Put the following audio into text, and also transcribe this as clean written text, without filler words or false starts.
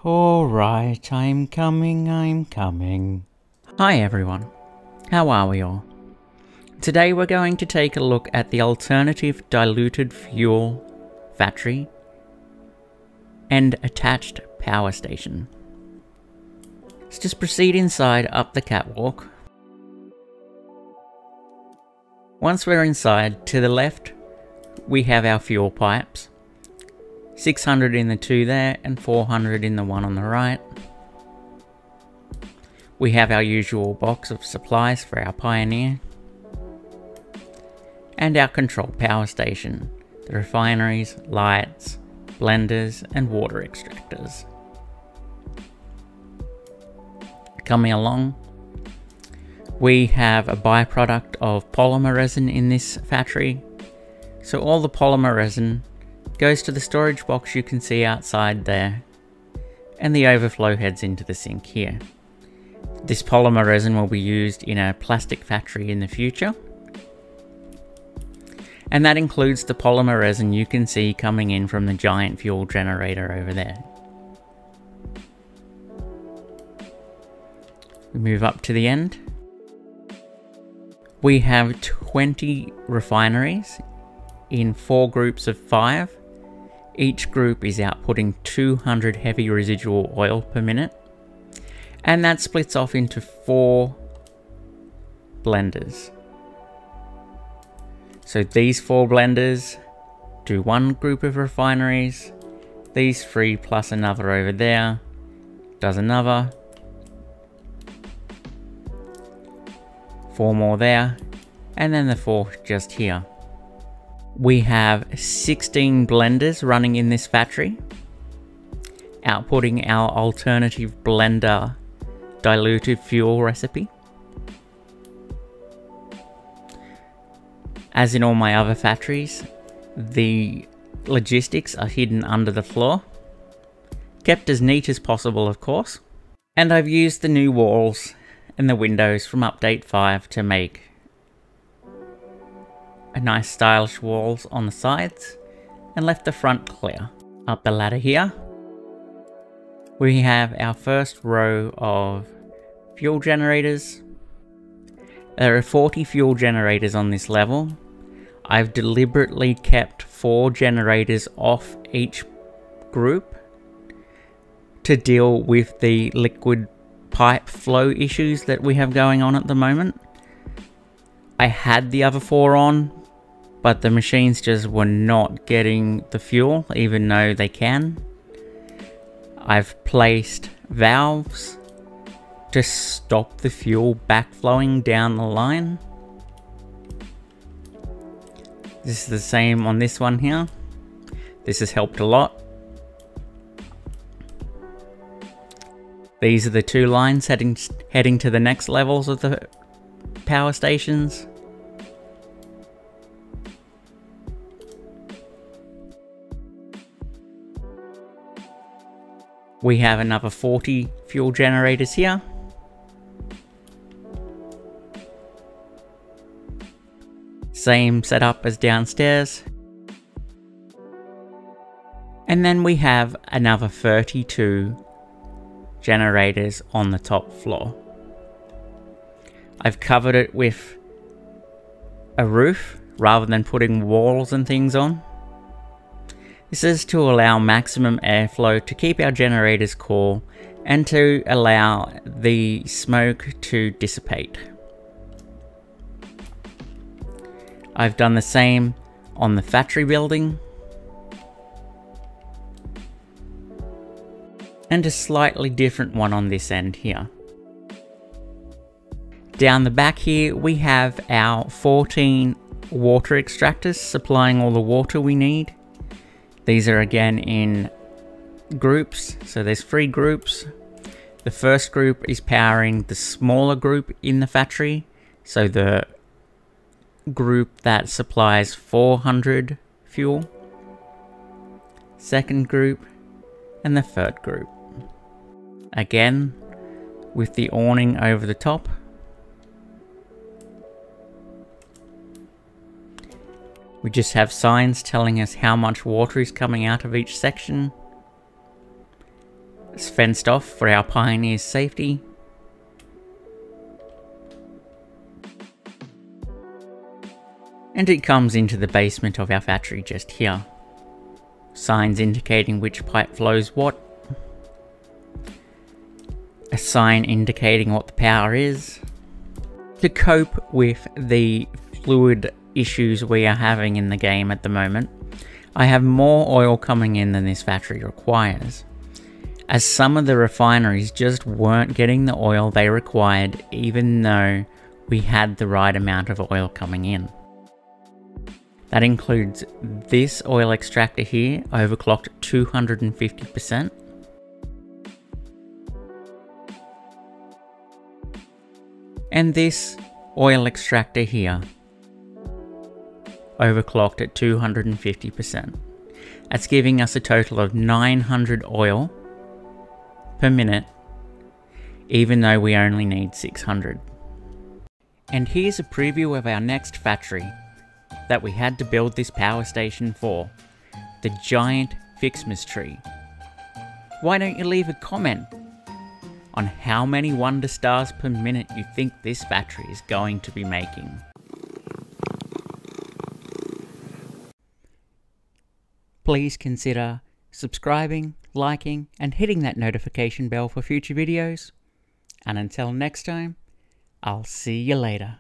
Alright, I'm coming. Hi everyone, how are we all? Today we're going to take a look at the alternative diluted fuel factory and attached power station. Let's just proceed inside up the catwalk. Once we're inside, to the left we have our fuel pipes. 600 in the two there and 400 in the one on the right. We have our usual box of supplies for our Pioneer. And our control power station, the refineries, lights, blenders and water extractors. Coming along, we have a byproduct of polymer resin in this factory. So all the polymer resin goes to the storage box you can see outside there, and the overflow heads into the sink here. This polymer resin will be used in a plastic factory in the future, and that includes the polymer resin you can see coming in from the giant fuel generator over there. We move up to the end. We have 20 refineries in 4 groups of 5. Each group is outputting 200 heavy residual oil per minute, and that splits off into 4 blenders. So these 4 blenders do one group of refineries, these 3 plus another over there does another, 4 more there, and then the 4 just here. We have 16 blenders running in this factory, outputting our alternative blender diluted fuel recipe. As in all my other factories, the logistics are hidden under the floor, kept as neat as possible of course, and I've used the new walls and the windows from update 5 to make a nice stylish walls on the sides and left the front clear. Up the ladder here, we have our first row of fuel generators. There are 40 fuel generators on this level. I've deliberately kept 4 generators off each group to deal with the liquid pipe flow issues that we have going on at the moment. I had the other 4 on, but the machines just were not getting the fuel, even though they can. I've placed valves to stop the fuel backflowing down the line. This is the same on this one here. This has helped a lot. These are the 2 lines heading to the next levels of the power stations. We have another 40 fuel generators here. Same setup as downstairs. And then we have another 32 generators on the top floor. I've covered it with a roof rather than putting walls and things on. This is to allow maximum airflow to keep our generators cool and to allow the smoke to dissipate. I've done the same on the factory building, and a slightly different one on this end here. Down the back here we have our 14 water extractors supplying all the water we need. These are again in groups, so there's 3 groups. The first group is powering the smaller group in the factory, so the group that supplies 400 fuel. Second group, and the third group. Again, with the awning over the top. We just have signs telling us how much water is coming out of each section. It's fenced off for our pioneers' safety. And it comes into the basement of our factory just here. Signs indicating which pipe flows what. A sign indicating what the power is. To cope with the fluid issues we are having in the game at the moment, I have more oil coming in than this factory requires, as some of the refineries just weren't getting the oil they required even though we had the right amount of oil coming in. That includes this oil extractor here, overclocked 250%. And this oil extractor here, overclocked at 250%. That's giving us a total of 900 oil per minute, even though we only need 600. And here's a preview of our next factory that we had to build this power station for, the giant ficsmas tree. Why don't you leave a comment on how many wonder stars per minute you think this factory is going to be making? Please consider subscribing, liking, and hitting that notification bell for future videos. And until next time, I'll see you later.